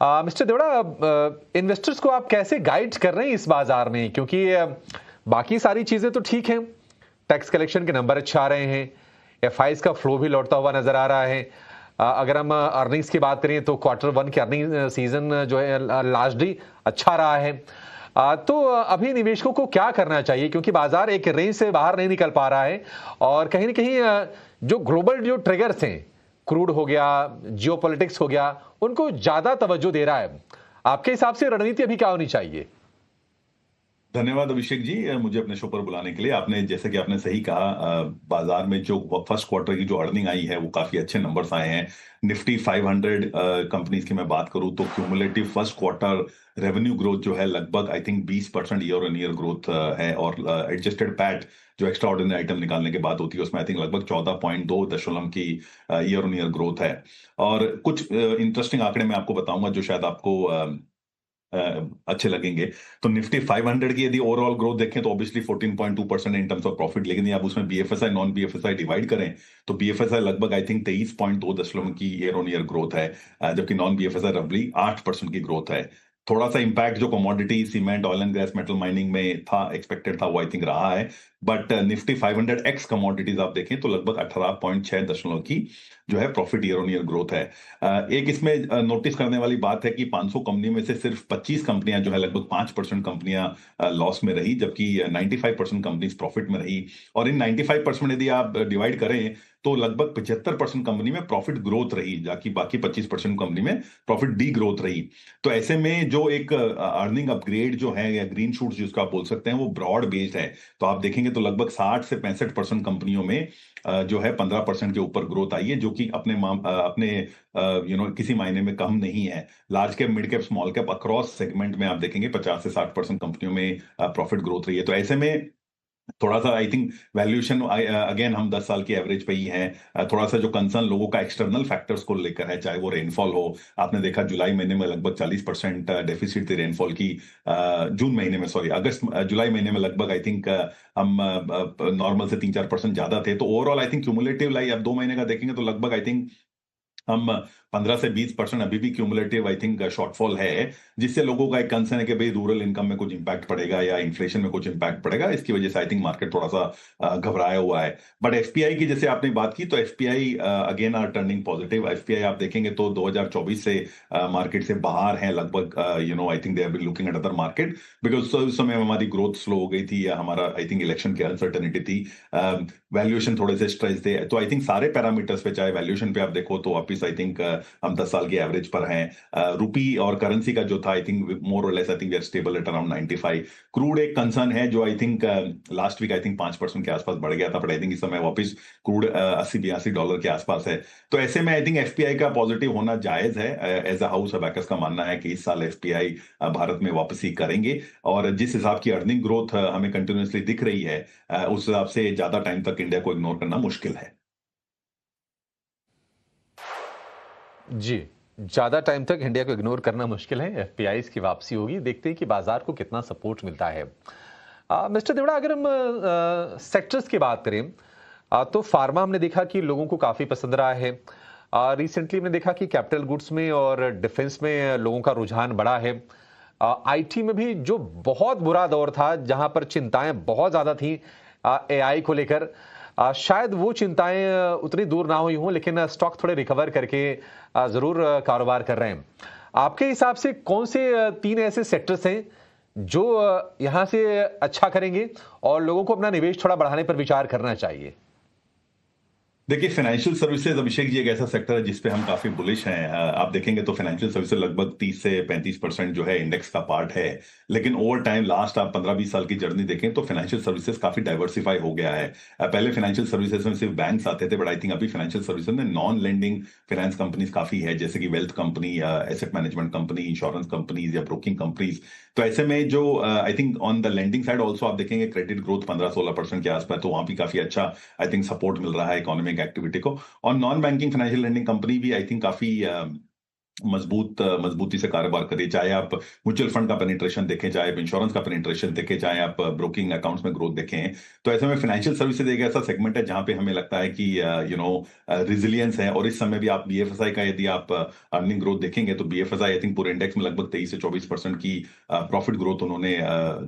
Mister Devda, investors को आप कैसे गाइड कर रहे हैं इस बाजार में? क्योंकि बाकी सारी चीजें तो ठीक हैं, टैक्स कलेक्शन के नंबर अच्छे आ रहे हैं, एफआईज का फ्लो भी लौटता हुआ नजर आ रहा है। अगर हम अर्निंग्स की बात करें तो क्वार्टर वन की अर्निंग सीजन जो है लार्जली अच्छा रहा है। तो अभी निवेशकों को क्या करना चाहिए, क्योंकि बाजार एक रेंज से बाहर नहीं निकल पा रहा है और कहीं ना कहीं जो ग्लोबल जो ट्रिगर्स हैं, क्रूड हो गया, जियोपॉलिटिक्स हो गया, उनको ज्यादा तवज्जो दे रहा है। आपके हिसाब से रणनीति अभी क्या होनी चाहिए? धन्यवाद अभिषेक जी, मुझे अपने शो पर बुलाने के लिए। आपने जैसे कि आपने सही कहा, बाजार में जो फर्स्ट क्वार्टर की जो अर्निंग आई है वो काफी अच्छे नंबर्स आए हैं। निफ्टी 500 कंपनीज की मैं बात करूं तो cumulative first quarter revenue growth जो है लगभग I think 20% year on year growth है। और एडजस्टेड पैट जो एक्स्ट्रा ऑर्डिनरी आइटम निकालने की बात होती है उसमें आई थिंक लगभग 14.2 की ईयर ऑन ईयर ग्रोथ है। और कुछ इंटरेस्टिंग आंकड़े मैं आपको बताऊंगा जो शायद आपको अच्छे लगेंगे। तो निफ्टी 500 की यदि ओवरऑल ग्रोथ देखें तो obviously 14.2% in terms of profit, लेकिन ये आप उसमें बीएफएसआई नॉन बीएफएसआई डिवाइड करें तो बीएफएसआई लगभग आई थिंक 23.2 की ईयर ऑन ईयर ग्रोथ है, जबकि नॉन बीएफएसआई रफली 8% की ग्रोथ है। थोड़ा सा इंपैक्ट जो commodity cement oil and gas metal mining में था, एक्सपेक्टेड था, वो आई थिंक रहा है। बट निफ्टी 500 एक्स कमोडिटीज आप देखें तो लगभग 18.6 की जो है profit year on year growth है। एक इसमें नोटिस करने वाली बात है कि 500 कंपनी में से सिर्फ 25 कंपनियां जो है लगभग 5% कंपनियां लॉस में रही, जबकि 95% कंपनीज प्रॉफिट में रही। और इन 95% यदि आप डिवाइड करें तो लगभग 75% कंपनी में प्रॉफिट ग्रोथ रही, जबकि बाकी 25% कंपनी में प्रॉफिट डी ग्रोथ रही। तो ऐसे में जो एक अर्निंग अपग्रेड जो है या ग्रीन शूट्स जिसको आप बोल सकते हैं वो ब्रॉड बेस्ड है। तो आप देखेंगे तो लगभग 60 से 65% कंपनियों में जो है 15% के ऊपर ग्रोथ आई है, जो कि अपने किसी मायने में कम नहीं है। Large cap, mid cap, small cap across segment में आप देखेंगे 50 से 60% कंपनियों में प्रॉफिट ग्रोथ रही है। तो ऐसे में थोड़ा सा आई थिंक वैल्यूएशन अगेन हम 10 साल की एवरेज पे ही हैं। थोड़ा सा जो कंसर्न लोगों का एक्सटर्नल फैक्टर्स को लेकर है, चाहे वो रेनफॉल हो। आपने देखा जुलाई महीने में लगभग 40% डेफिसिट थी रेनफॉल की। जून महीने में, सॉरी, जुलाई महीने में लगभग आई थिंक हम नॉर्मल से 3-4% ज्यादा थे। तो ओवरऑल आई थिंक क्यूमुलेटिव लाई आप 2 महीने का देखेंगे तो लगभग आई थिंक हम 15 से 20% अभी भी क्यूमुलेटिव आई थिंक शॉर्टफॉल है, जिससे लोगों का एक कंसर्न है कि भाई रूरल इनकम में कुछ इंपैक्ट पड़ेगा या इन्फ्लेशन में कुछ इंपैक्ट पड़ेगा। इसकी वजह से आई थिंक मार्केट थोड़ा सा घबराया हुआ है। बट एफपीआई की जैसे आपने बात की तो FPI again are turning positive. FPI आप देखेंगे तो 2024 से मार्केट से बाहर है लगभग। I think they have been looking at other market because उस समय हमारी ग्रोथ स्लो हो गई थी या हमारा आई थिंक इलेक्शन की अनसर्टेनिटी थी, वैल्यूएशन थोड़े से स्ट्रेस थे। तो आई थिंक सारे पैरामीटर्स पे, चाहे वैल्यूएशन पे आप देखो तो वापिस आई थिंक हम 10 साल की एवरेज पर हैं। रुपी और करेंसी का जो था आई थिंक मोर और less I think we are stable at around 95। Crude एक कंसर्न है जो I think last week I think 5% के आसपास बढ़ गया था, बट आई थिंक इस समय वापस क्रूड $80-82 के आसपास है। तो ऐसे में आई थिंक एफपीआई का पॉजिटिव होना जायज है। एज अ हाउस अबैकस का मानना है कि इस साल एफपीआई भारत में वापसी करेंगे। और जिस हिसाब की अर्निंग ग्रोथ हमें कंटिन्यूसली दिख रही है, उस हिसाब से ज्यादा टाइम तक इंडिया को इग्नोर करना मुश्किल है। जी, ज्यादा टाइम तक इंडिया को इग्नोर करना मुश्किल है। एफपीआई की वापसी होगी, देखते हैं कि बाजार को कितना सपोर्ट मिलता है। मिस्टर देवड़ा, अगर हम सेक्टर्स की बात करें तो फार्मा हमने देखा कि लोगों को काफी पसंद रहा है। रिसेंटली हमने देखा कि कैपिटल गुड्स में और डिफेंस में लोगों का रुझान बढ़ा है। आईटी में भी जो बहुत बुरा दौर था, जहां पर चिंताएं बहुत ज्यादा थी एआई को लेकर, शायद वो चिंताएं उतनी दूर ना हुई हों, लेकिन स्टॉक थोड़े रिकवर करके जरूर कारोबार कर रहे हैं। आपके हिसाब से कौन से 3 ऐसे सेक्टर्स हैं जो यहां से अच्छा करेंगे और लोगों को अपना निवेश थोड़ा बढ़ाने पर विचार करना चाहिए? देखिए, फाइनेंशियल सर्विसेज अभिषेक जी एक ऐसा सेक्टर है जिसपे हम काफी बुलिश हैं। आप देखेंगे तो फाइनेंशियल सर्विसेज लगभग 30 से 35% जो है इंडेक्स का पार्ट है। लेकिन ओवर टाइम लास्ट आप 15-20 साल की जर्नी देखें तो फाइनेंशियल सर्विसेज काफी डाइवर्सिफाई हो गया है। पहले फाइनेंशियल सर्विसेज में सिर्फ बैंक्स आते थे, बट आई थिंक अभी फाइनेंशियल सर्विसेज में नॉन लेंडिंग फाइनेंस कंपनीज काफी है, जैसे कि वेल्थ कंपनी या asset management company, insurance companies या ब्रोकिंग कंपनीज। तो ऐसे में जो I think on the lending side also आप देखेंगे क्रेडिट ग्रोथ 15-16% के आसपास, तो वहां भी काफी अच्छा आई थिंक सपोर्ट मिल रहा है इकोनॉमिक एक्टिविटी को। और non banking financial lending company भी आई थिंक काफी मजबूती से कारोबार करिए, चाहे आप म्यूचुअल फंड का पेनिट्रेशन देखें, चाहे आप इंश्योरेंस का पेनिट्रेशन देखें, चाहे आप ब्रोकिंग अकाउंट्स में ग्रोथ देखें। तो ऐसे में फाइनेंशियल सर्विसेज एक ऐसा सेगमेंट है जहां पे हमें लगता है कि रिजिलियंस है। और इस समय भी आप बीएफएसआई का यदि आप अर्निंग ग्रोथ देखेंगे तो बीएफएसआई आई थिंक पूरे इंडेक्स में लगभग 23 से 24% की प्रॉफिट ग्रोथ उन्होंने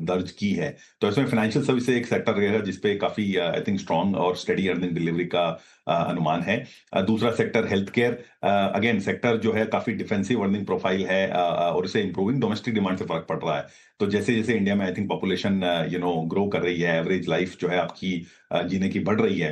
दर्ज की है। तो इसमें फाइनेंशियल सर्विसेज एक सेक्टर रहेगा जिसपे काफी आई थिंक स्ट्रॉन्ग और स्टेडी अर्निंग डिलीवरी का अनुमान है। दूसरा sector health care, again sector जो है काफी डिफेंसिव अर्निंग प्रोफाइल है, और इसे इंप्रूविंग डोमेस्टिक डिमांड से फर्क पड़ रहा है। तो जैसे जैसे इंडिया में आई थिंक पॉपुलेशन ग्रो कर रही है, एवरेज लाइफ जो है आपकी जीने की बढ़ रही है,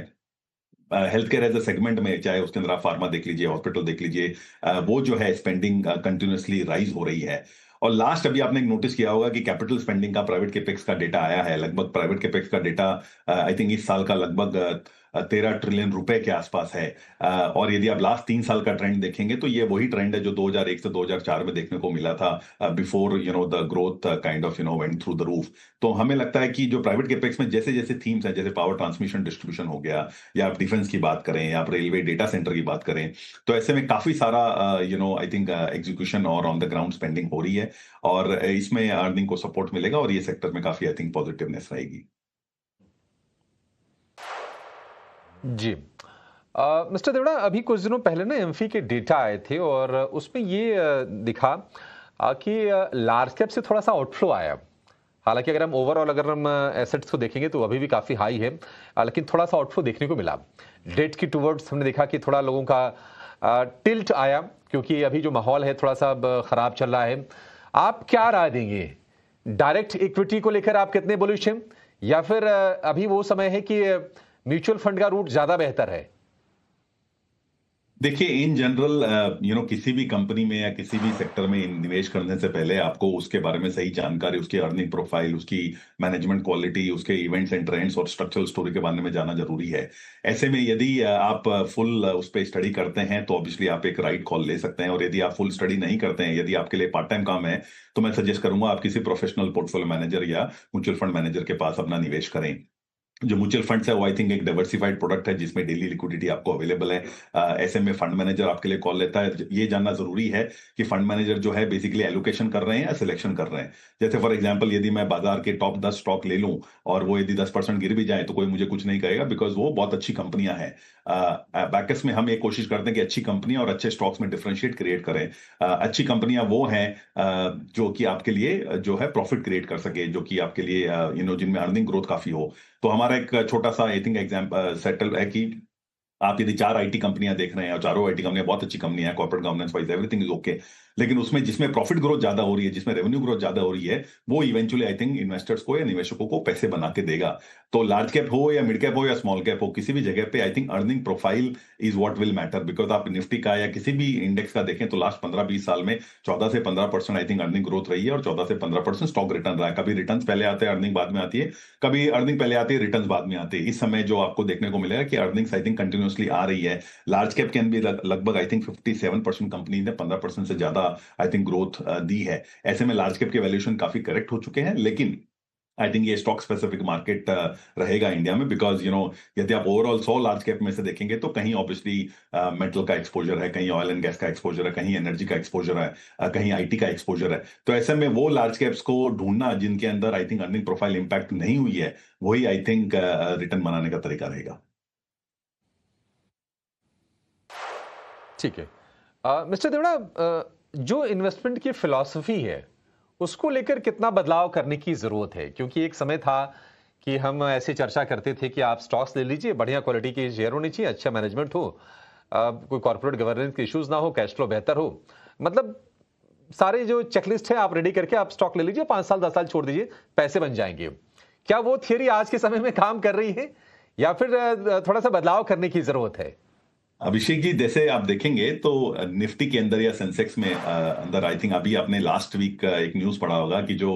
health care as a segment में चाहे उसके अंदर आप फार्मा देख लीजिए, हॉस्पिटल देख लीजिए, वो जो है स्पेंडिंग कंटिन्यूअसली राइज हो रही है। और लास्ट अभी आपने नोटिस किया होगा कि कैपिटल स्पेंडिंग का प्राइवेट कैपेक्स का डेटा आया है। लगभग प्राइवेट कैपेक्स का डेटा आई थिंक इस साल का लगभग 13 ट्रिलियन रुपए के आसपास है। और यदि आप लास्ट 3 साल का ट्रेंड देखेंगे तो ये वही ट्रेंड है जो 2001 से 2004 में देखने को मिला था, before the growth kind of went through the roof. तो हमें लगता है कि जो प्राइवेट कैपेक्स में जैसे जैसे थीम्स हैं, जैसे पावर ट्रांसमिशन डिस्ट्रीब्यूशन हो गया, या आप डिफेंस की बात करें, या आप रेलवे डेटा सेंटर की बात करें, तो ऐसे में काफी सारा आई थिंक एग्जीक्यूशन और ऑन द ग्राउंड स्पेंडिंग हो रही है, और इसमें अर्निंग को सपोर्ट मिलेगा, और ये सेक्टर में काफी आई थिंक पॉजिटिवनेस रहेगी। जी। मिस्टर देवड़ा, अभी कुछ दिनों पहले ना एमफी के डेटा आए थे और उसमें ये दिखा कि लार्ज कैप से थोड़ा सा आउटफ्लो आया। हालांकि अगर हम ओवरऑल अगर हम एसेट्स को देखेंगे तो अभी भी काफी हाई है, लेकिन थोड़ा सा आउटफ्लो देखने को मिला। डेट की टुवर्ड्स हमने देखा कि थोड़ा लोगों का टिल्ट आया, क्योंकि अभी जो माहौल है थोड़ा सा अब खराब चल रहा है। आप क्या राय देंगे? डायरेक्ट इक्विटी को लेकर आप कितने बुलिश हैं, या फिर अभी वो समय है कि म्यूचुअल फंड का रूट ज्यादा बेहतर है? देखिए, इन जनरल किसी भी कंपनी में या किसी भी सेक्टर में निवेश करने से पहले आपको उसके बारे में सही जानकारी, उसकी अर्निंग प्रोफाइल, उसकी मैनेजमेंट क्वालिटी, उसके इवेंट्स एंड ट्रेंड्स और स्ट्रक्चरल स्टोरी के बारे में जाना जरूरी है। ऐसे में यदि आप फुल उस पर स्टडी करते हैं तो ऑब्वियसली आप एक राइट कॉल ले सकते हैं, और यदि आप फुल स्टडी नहीं करते हैं, यदि आपके लिए पार्ट टाइम काम है, तो मैं सजेस्ट करूंगा आप किसी प्रोफेशनल पोर्टफोलियो मैनेजर या म्यूचुअल फंड मैनेजर के पास अपना निवेश करें। जो म्यूचुअल फंड्स है वो आई थिंक एक डाइवर्सिफाइड प्रोडक्ट है जिसमें डेली लिक्विडिटी आपको अवेलेबल है। ऐसे में फंड मैनेजर आपके लिए कॉल लेता है, ये जानना जरूरी है कि फंड मैनेजर जो है बेसिकली एलोकेशन कर रहे हैं या सिलेक्शन कर रहे हैं। जैसे फॉर एग्जांपल यदि मैं बाजार के टॉप 10 स्टॉक ले लूं और वो यदि 10% गिर भी जाए तो कोई मुझे कुछ नहीं कहेगा, बिकॉज वो बहुत अच्छी कंपनियां हैं। बैकर्स में हम ये कोशिश करते हैं कि अच्छी कंपनियां और अच्छे स्टॉक्स में डिफरेंशिएट क्रिएट करें। अच्छी कंपनियां वो हैं जो कि आपके लिए जो है प्रॉफिट क्रिएट कर सके, जो कि आपके लिए जिनमें अर्निंग ग्रोथ काफी हो। तो हमारा एक छोटा सा आई थिंक एग्जाम्पल सेटल है कि आप यदि 4 आईटी कंपनियां देख रहे हैं और चारों आईटी कंपनियां बहुत अच्छी कंपनी है, corporate governance wise everything is okay, लेकिन उसमें जिसमें प्रॉफिट ग्रोथ ज्यादा हो रही है, जिसमें रेवेन्यू ग्रोथ ज्यादा हो रही है, वो इवेंचुअली आई थिंक इन्वेस्टर्स को या निवेशकों को पैसे बना के देगा। तो लार्ज कैप हो या मिड कैप हो या स्मॉल कैप हो, किसी भी जगह पे I think earning profile is what will matter. Because आप निफ्टी का या किसी भी इंडेक्स का देखें तो लास्ट 15-20 साल में 14 से 15% आई थिंक अर्निंग ग्रोथ रही है, और 14 से 15% स्टॉक रिटर्न रहा है। कभी रिटर्न पहले आते हैं, अर्निंग बाद में आती है, कभी अर्निंग पहले आती है, रिटर्न बाद में आते हैं। इस समय जो आपको देखने को मिलेगा कि अर्निंग्स आई थिंक कंटिन्यूअसली आ रही है। लार्ज कैप के अंदर भी लगभग आई थिंक 57% कंपनी ने 15% से ज्यादा आई थिंक ग्रोथ दी है। ऐसे में लार्ज कैप के वैल्यूएशन काफी करेक्ट हो चुके हैं, लेकिन आई थिंक ये स्टॉक स्पेसिफिक मार्केट रहेगा इंडिया में, बिकॉज यदि आप ओवरऑल 100 लार्ज कैप में से देखेंगे तो कहीं ऑब्वियसली मेटल का एक्सपोजर है, कहीं ऑयल एंड गैस का एक्सपोजर है, कहीं एनर्जी का एक्सपोजर है, कहीं आईटी का एक्सपोजर है। तो ऐसे में वो लार्ज कैप्स को ढूंढना जिनके अंदर I think earning profile impact नहीं हुई है, वही आई थिंक रिटर्न बनाने का तरीका रहेगा। ठीक है। मिस्टर देवड़ा, जो इन्वेस्टमेंट की फिलॉसफी है उसको लेकर कितना बदलाव करने की जरूरत है? क्योंकि एक समय था कि हम ऐसे चर्चा करते थे कि आप स्टॉक्स ले लीजिए, बढ़िया क्वालिटी के शेयर होने चाहिए, अच्छा मैनेजमेंट हो, कोई कॉर्पोरेट गवर्नेंस के इश्यूज ना हो, कैश फ्लो बेहतर हो, मतलब सारे जो चेकलिस्ट है आप रेडी करके आप स्टॉक ले लीजिए, 5 साल 10 साल छोड़ दीजिए, पैसे बन जाएंगे। क्या वो थियरी आज के समय में काम कर रही है, या फिर थोड़ा सा बदलाव करने की जरूरत है? अभिषेक जी, जैसे आप देखेंगे तो निफ्टी के अंदर या सेंसेक्स में अंदर आई थिंक अभी आपने लास्ट वीक एक न्यूज पढ़ा होगा कि जो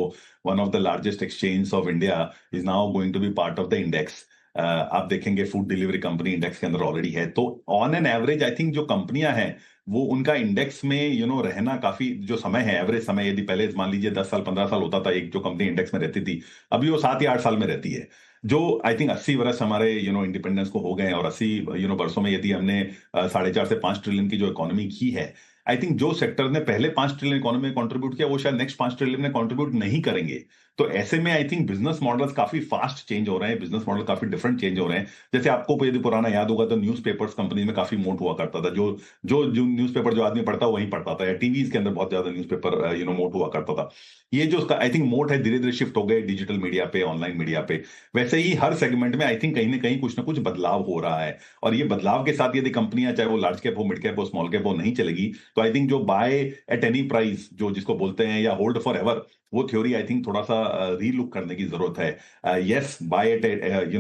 one of the largest exchange of India is now going to be part of the index. आप देखेंगे फूड डिलीवरी कंपनी इंडेक्स के अंदर ऑलरेडी है। तो on an average I think जो कंपनियां हैं वो उनका इंडेक्स में रहना काफी जो समय है, एवरेज समय, यदि पहले मान लीजिए 10 साल 15 साल होता था एक जो कंपनी इंडेक्स में रहती थी, अभी वो 7 या 8 साल में रहती है। जो आई थिंक 80 वर्ष हमारे इंडिपेंडेंस को हो गए हैं, और 80 वर्षों में यदि हमने 4.5 से 5 ट्रिलियन की जो इकोनॉमी की है, आई थिंक जो सेक्टर ने पहले 5 ट्रिलियन इकोनॉमी में कंट्रीब्यूट किया वो शायद नेक्स्ट 5 ट्रिलियन में कंट्रीब्यूट नहीं करेंगे। तो ऐसे में आई थिंक बिजनेस मॉडल्स काफी फास्ट चेंज हो रहे हैं, बिजनेस मॉडल काफी डिफरेंट चेंज हो रहे हैं। जैसे आपको यदि पुराना याद होगा तो न्यूज़पेपर्स कंपनी में काफी मोट हुआ करता था, जो न्यूज़पेपर जो आदमी पढ़ता वही पढ़ता था, या टीवीज के अंदर बहुत ज्यादा न्यूज़पेपर मोट हुआ करता था। ये जो उसका आई थिंक मोट है धीरे धीरे शिफ्ट हो गए डिजिटल मीडिया पे, ऑनलाइन मीडिया पे। वैसे ही हर सेगमेंट में आई थिंक कहीं ना कहीं कुछ ना कुछ बदलाव हो रहा है, और ये बदलाव के साथ यदि कंपनियां चाहे वो लार्ज कैप हो, मिड कैप हो, स्मॉल कैप हो, नहीं चलेगी, तो आई थिंक जो बाय एट एनी प्राइस जो जिसको बोलते हैं, या होल्ड फॉर एवर, वो थ्योरी आई थिंक थोड़ा सा रीलुक करने की जरूरत है। Yes, buy it,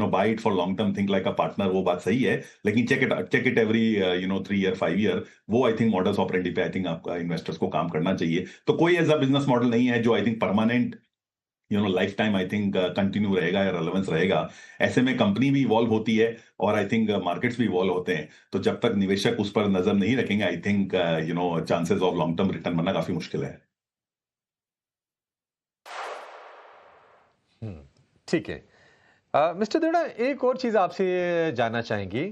buy it for long term, think like a partner, वो बात सही है, लेकिन check it every 3 year 5 year, वो आई थिंक मॉडल्स ऑपरेंडी पे आई थिंक आपका इन्वेस्टर्स को काम करना चाहिए। तो कोई ऐसा बिजनेस मॉडल नहीं है जो I think permanent life time I think continue रहेगा या रेलेवेंस रहेगा। ऐसे में कंपनी भी इवॉल्व होती है, और आई थिंक मार्केट्स भी इवॉल्व होते हैं। तो जब तक निवेशक उस पर नजर नहीं रखेंगे, I think chances of long term return बनना काफी मुश्किल है। ठीक है। मिस्टर देवड़ा, एक और चीज आपसे जानना चाहेंगी।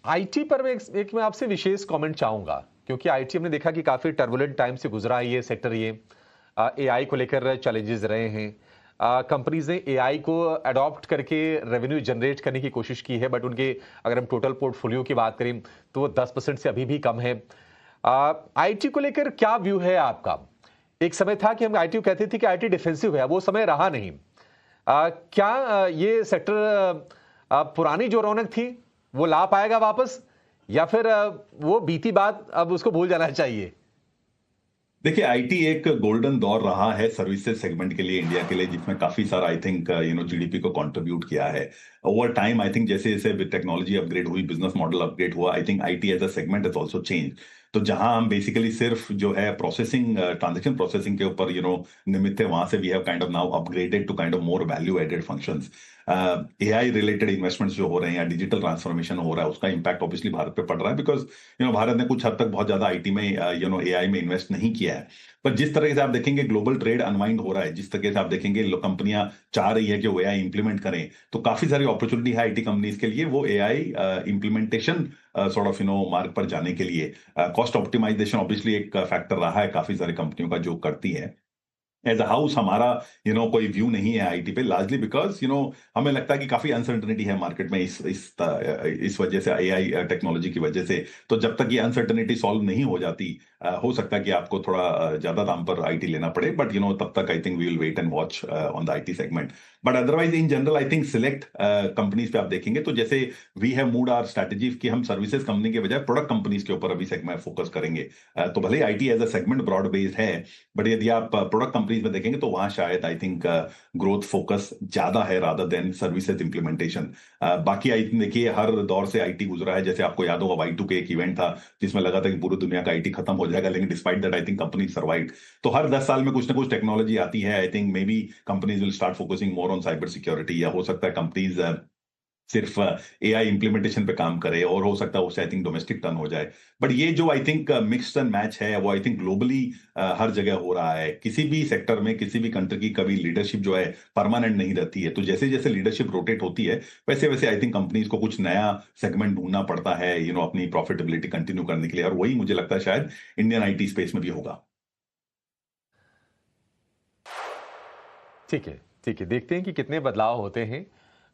आईटी पर मैं आपसे विशेष कमेंट चाहूंगा, क्योंकि आईटी हमने देखा कि काफी टर्बुलेंट टाइम से गुजरा है ये सेक्टर। ये एआई को लेकर चैलेंजेस रहे हैं। कंपनीज ने एआई को अडॉप्ट करके रेवेन्यू जनरेट करने की कोशिश की है, बट उनके अगर हम टोटल पोर्टफोलियो की बात करें तो वो 10% से अभी भी कम है। आईटी को लेकर क्या व्यू है आपका? एक समय था कि हम आईटी को कहते थे कि आईटी डिफेंसिव है, वो समय रहा नहीं। क्या ये सेक्टर पुरानी जो रौनक थी वो ला पाएगा वापस, या फिर वो बीती बात अब उसको भूल जाना चाहिए? देखिए, आईटी एक गोल्डन दौर रहा है सर्विसेज सेगमेंट के लिए, इंडिया के लिए, जिसमें काफी सारा आई थिंक जीडीपी को कंट्रीब्यूट किया है ओवर टाइम। आई थिंक जैसे जैसे टेक्नोलॉजी अपग्रेड हुई, बिजनेस मॉडल अपग्रेड हुआ, I think IT as a segment is also change. तो जहां हम बेसिकली सिर्फ जो है प्रोसेसिंग, ट्रांजेक्शन प्रोसेसिंग के ऊपर निमित्त है, वहां से we have kind of now upgraded to kind of more value added functions. AI related investments जो हो रहे हैं या डिजिटल ट्रांसफॉर्मेशन हो रहा है, उसका इंपैक्ट ऑब्वियसली भारत पे पड़ रहा है, बिकॉज भारत ने कुछ हद तक बहुत ज्यादा आईटी में एआई में इन्वेस्ट नहीं किया है। पर जिस तरह से आप देखेंगे ग्लोबल ट्रेड अनवाइंड हो रहा है, जिस तरह से आप देखेंगे कंपनियां चाह रही है कि वो एआई इंप्लीमेंट करें, तो काफी सारी अपॉर्चुनिटी है आईटी कंपनीज के लिए वो एआई इंप्लीमेंटेशन सॉर्ट ऑफ मार्ग पर जाने के लिए। कॉस्ट ऑप्टिमाइजेशन ऑब्वियसली एक फैक्टर रहा है काफी सारी कंपनियों का जो करती है। एज अ हाउस हमारा कोई व्यू नहीं है आईटी पे, लार्जली बिकॉज हमें लगता है कि काफी अनसर्टनिटी है मार्केट में इस वजह से, एआई टेक्नोलॉजी की वजह से। तो जब तक ये अनसर्टनिटी सॉल्व नहीं हो जाती, हो सकता है कि आपको थोड़ा ज्यादा दाम पर आईटी लेना पड़े, बट तब तक I think we will wait and watch on the IT segment. But otherwise in general I think select companies पे आप देखेंगे तो जैसे we have mood our strategy कि हम सर्विसेज कंपनी के बजाय प्रोडक्ट कंपनीज के ऊपर अभी सेगमेंट फोकस करेंगे। तो भले ही IT as a segment broad based है, बट यदि आप प्रोडक्ट कंपनीज में देखेंगे तो वहां शायद आई थिंक ग्रोथ फोकस ज्यादा है रादर देन सर्विसेज इंप्लीमेंटेशन। बाकी आई थिंक देखिए हर दौर से आईटी गुजरा है, जैसे आपको याद होगा Y2K एक इवेंट था जिसमें लगा था कि पूरी दुनिया का आईटी खत्म हो जाएगा, लेकिन despite that I think company survived. तो हर 10 साल में कुछ ना कुछ टेक्नोलॉजी आती है। I think may be companies will start focusing more on cyber security, या हो सकता है कंपनीज सिर्फ एआई इंप्लीमेंटेशन पे काम करे, और हो सकता है उससे आई थिंक डोमेस्टिक टर्न हो जाए। बट ये जो I think mix and match है वो आई थिंक ग्लोबली हर जगह हो रहा है। किसी भी सेक्टर में किसी भी कंट्री की कभी लीडरशिप जो है परमानेंट नहीं रहती है, तो जैसे जैसे लीडरशिप रोटेट होती है वैसे वैसे आई थिंक कंपनीज को कुछ नया सेगमेंट ढूंढना पड़ता है अपनी प्रॉफिटेबिलिटी कंटिन्यू करने के लिए, और वही मुझे लगता है शायद इंडियन आईटी स्पेस में भी होगा। ठीक है, ठीक है। देखते हैं कि कितने बदलाव होते हैं।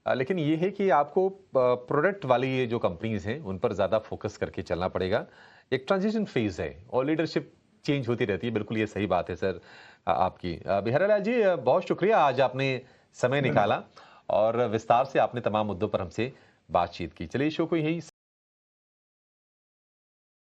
लेकिन ये है कि आपको प्रोडक्ट वाली ये जो कंपनीज हैं उन पर ज़्यादा फोकस करके चलना पड़ेगा। एक ट्रांजिशन फेज है और लीडरशिप चेंज होती रहती है। बिल्कुल ये सही बात है सर आपकी। बिहारीलाल जी, बहुत शुक्रिया, आज आपने समय धन्यवाद। निकाला और विस्तार से आपने तमाम मुद्दों पर हमसे बातचीत की। चलिए, शो को यही